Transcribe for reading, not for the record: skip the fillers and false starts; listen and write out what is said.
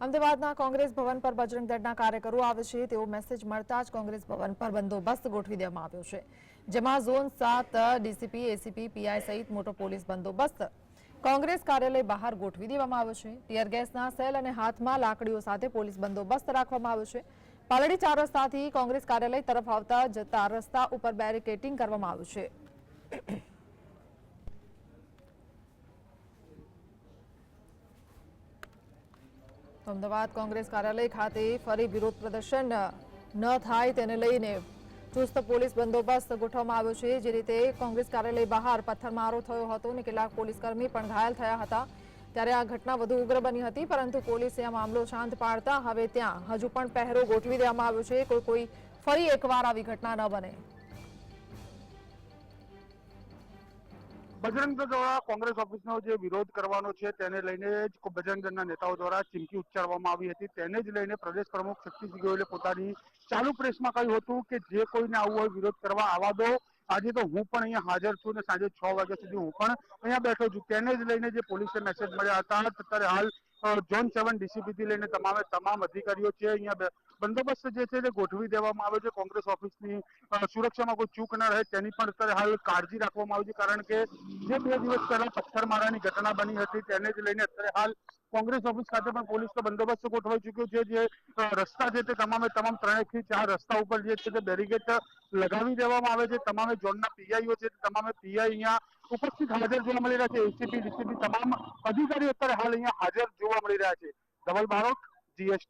અમદાવાદના કોંગ્રેસ ભવન પર બજરંગ દળના કાર્યકરો આવે છે તેવો મેસેજ મળતા જ કોંગ્રેસ ભવન પર બંદોબસ્ત ગોઠવી દેવામાં આવ્યો છે, જેમાં ઝોન 7 ડીસીપી, એસીપી, પીઆઈ સહિત મોટો પોલીસ બંદોબસ્ત કોંગ્રેસ કાર્યાલય બહાર ગોઠવી દેવામાં આવ્યો છે। ટીયર ગેસના સેલ અને હાથમાં લાકડીઓ સાથે પોલીસ બંદોબસ્ત રાખવામાં આવ્યો છે। પાલડી 4 રસ્તાથી કોંગ્રેસ કાર્યાલય તરફ આવતા જતા રસ્તા ઉપર બેરિકેડિંગ કરવામાં આવ્યું છે। અમદાવાદ કોંગ્રેસ કાર્યાલય ખાતે ફરી વિરોધ પ્રદર્શન ન થાય તેને લઈને ચુસ્ત પોલીસ બંદોબસ્ત ગોઠવવામાં આવ્યો છે। જે રીતે કોંગ્રેસ કાર્યાલય બહાર પથ્થરમારો થયો હતો અને કેટલાક પોલીસકર્મી પણ ઘાયલ થયા હતા, ત્યારે આ ઘટના વધુ ઉગ્ર બની હતી, પરંતુ પોલીસે આ મામલો શાંત પાડતા હવે ત્યાં હજુ પણ પહેરો ગોઠવી દેવામાં આવ્યો છે। કોઈ ફરી એકવાર આવી ઘટના ન બને। બજરંગ દળ દ્વારા કોંગ્રેસ ઓફિસનો જે વિરોધ કરવાનો છે તેને લઈને જ બજરંગ દળના નેતાઓ દ્વારા ચીમકી ઉચ્ચારવામાં આવી હતી। તેને જ લઈને પ્રદેશ પ્રમુખ શક્તિસિંહ ગોયલે પોતાની ચાલુ પ્રેસમાં કહ્યું હતું કે જે કોઈને આવું હોય વિરોધ કરવા આવવા દો। આજે તો હું પણ અહીંયા હાજર છું અને સાંજે 6 વાગ્યા સુધી હું પણ અહીંયા બેઠો છું। તેને જ લઈને જે પોલીસને મેસેજ મળ્યા હતા, અત્યારે હાલ ઝોન 7 ડીસીપી થી લઈને તમામ અધિકારીઓ છે અહીંયા બંદોબસ્ત જે છે તે ગોઠવી દેવામાં આવે છે। કોંગ્રેસ ઓફિસની સુરક્ષામાં કોઈ ચૂક ન રહે તેની પણ અત્યારે હાલ કાળજી રાખવામાં આવી છે, કારણ કે જે 2 દિવસ પહેલા પથ્થરમારાની ઘટના બની હતી તેને જ લઈને અત્યારે હાલ કોંગ્રેસ ઓફિસ ખાતે પણ પોલીસનો બંદોબસ્ત ગોઠવાઈ ચુક્યો છે। જે રસ્તા છે તે તમામ 3 થી 4 રસ્તા ઉપર જે છે તે બેરિકેડ લગાવી દેવામાં આવે છે। તમામે ઝોનના પીઆઈઓ છે તમામે પીઆઈ અહીંયા ઉપસ્થિત હાજર જોવા મળી રહ્યા છે। એસીપી ડીસીપી તમામ અધિકારીઓ અત્યારે હાલ અહીંયા હાજર જોવા મળી રહ્યા છે। ધવલ બારોટ, જીએસટી।